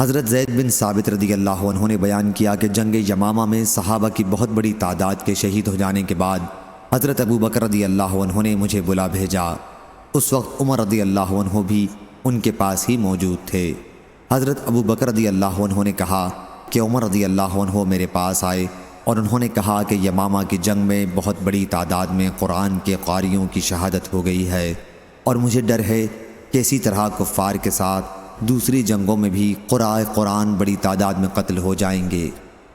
حضرت زید بن ثابت رضی اللہ عنہ نے بیان کیا کہ جنگ یمامہ میں صحابہ کی بہت بڑی تعداد کے شہید ہو جانے کے بعد حضرت ابو بکر رضی اللہ عنہ نے مجھے بلا بھیجا۔ اس وقت عمر رضی اللہ عنہ بھی ان کے پاس ہی موجود تھے۔ حضرت ابو بکر رضی اللہ عنہ نے کہا کہ عمر رضی اللہ عنہ میرے پاس آئے اور انہوں نے کہا کہ یمامہ کی جنگ میں بہت بڑی تعداد میں قرآن کے قاریوں کی شہادت ہو گئی ہے، اور مجھے ڈر ہے کہ اسی طرح کفار کے ساتھ دوسری جنگوں میں بھی قراء قرآن بڑی تعداد میں قتل ہو جائیں گے،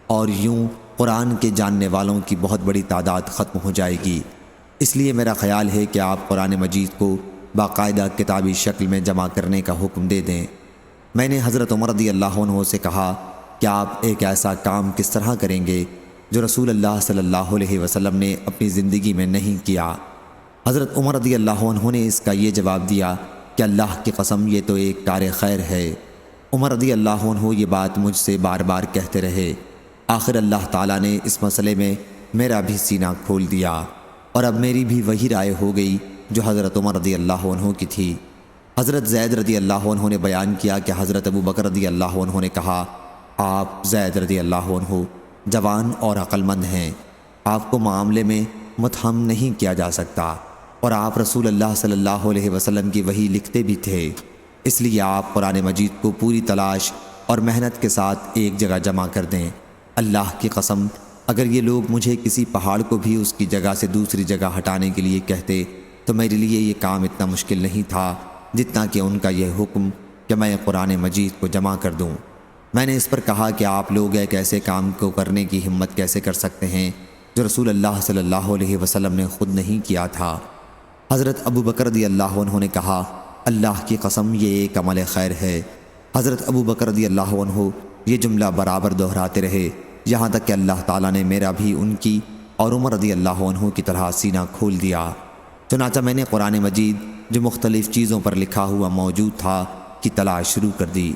اور یوں قرآن کے جاننے والوں کی بہت بڑی تعداد ختم ہو جائے گی۔ اس لیے میرا خیال ہے کہ آپ قرآن مجید کو باقاعدہ کتابی شکل میں جمع کرنے کا حکم دے دیں۔ میں نے حضرت عمر رضی اللہ عنہ سے کہا کہ آپ ایک ایسا کام کس طرح کریں گے جو رسول اللہ صلی اللہ علیہ وسلم نے اپنی زندگی میں نہیں کیا؟ حضرت عمر رضی اللہ عنہ نے اس کا یہ جواب دیا کہ اللہ کی قسم یہ تو ایک کار خیر ہے۔ عمر رضی اللہ عنہ یہ بات مجھ سے بار بار کہتے رہے۔ آخر اللہ تعالیٰ نے اس مسئلے میں میرا بھی سینہ کھول دیا، اور اب میری بھی وہی رائے ہو گئی جو حضرت عمر رضی اللہ عنہ کی تھی۔ حضرت زید رضی اللہ عنہ نے بیان کیا کہ حضرت ابو بکر رضی اللہ عنہ نے کہا، آپ زید رضی اللہ عنہ جوان اور عقل مند ہیں، آپ کو معاملے میں متہم نہیں کیا جا سکتا، اور آپ رسول اللہ صلی اللہ علیہ وسلم کی وحی لکھتے بھی تھے، اس لیے آپ قرآن مجید کو پوری تلاش اور محنت کے ساتھ ایک جگہ جمع کر دیں۔ اللہ کی قسم اگر یہ لوگ مجھے کسی پہاڑ کو بھی اس کی جگہ سے دوسری جگہ ہٹانے کے لیے کہتے تو میرے لیے یہ کام اتنا مشکل نہیں تھا جتنا کہ ان کا یہ حکم کہ میں قرآن مجید کو جمع کر دوں۔ میں نے اس پر کہا کہ آپ لوگ ایک ایسے کام کو کرنے کی ہمت کیسے کر سکتے ہیں جو رسول اللہ صلی اللہ علیہ وسلم نے خود نہیں کیا تھا؟ حضرت ابو بکر رضی اللہ عنہ نے کہا، اللہ کی قسم یہ ایک عمل خیر ہے۔ حضرت ابو بکر رضی اللہ عنہ یہ جملہ برابر دہراتے رہے یہاں تک کہ اللہ تعالیٰ نے میرا بھی ان کی اور عمر رضی اللہ عنہ کی طرح سینہ کھول دیا۔ چنانچہ میں نے قرآن مجید جو مختلف چیزوں پر لکھا ہوا موجود تھا کی تلاش شروع کر دی،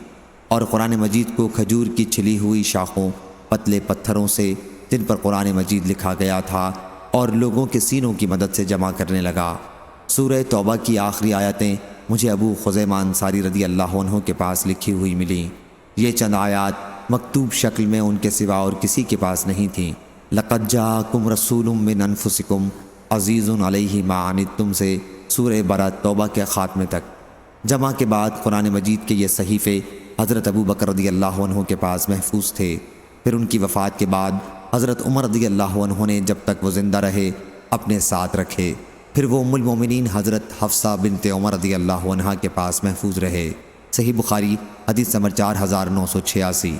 اور قرآن مجید کو کھجور کی چھلی ہوئی شاخوں، پتلے پتھروں سے جن پر قرآن مجید لکھا گیا تھا اور لوگوں کے سینوں کی مدد سے جمع کرنے لگا۔ سورہ توبہ کی آخری آیتیں مجھے ابو خزیمہ انصاری رضی اللہ عنہ کے پاس لکھی ہوئی ملیں۔ یہ چند آیات مکتوب شکل میں ان کے سوا اور کسی کے پاس نہیں تھیں۔ لَقَدْ جَاءَكُمْ رَسُولٌ مِّنْ أَنفُسِكُمْ عَزِيزٌ عَلَيْهِ مَا عَنِتُّمْ سے سورہ برات توبہ کے خاتمے تک۔ جمع کے بعد قرآن مجید کے یہ صحیفے حضرت ابو بکر رضی اللہ عنہ کے پاس محفوظ تھے۔ پھر ان کی وفات کے بعد حضرت عمر رضی اللہ عنہ نے جب تک وہ زندہ رہے اپنے ساتھ رکھے، پھر وہ ام المومنین حضرت حفصہ بنت عمر رضی اللہ عنہ کے پاس محفوظ رہے۔ صحیح بخاری حدیث نمبر 4986۔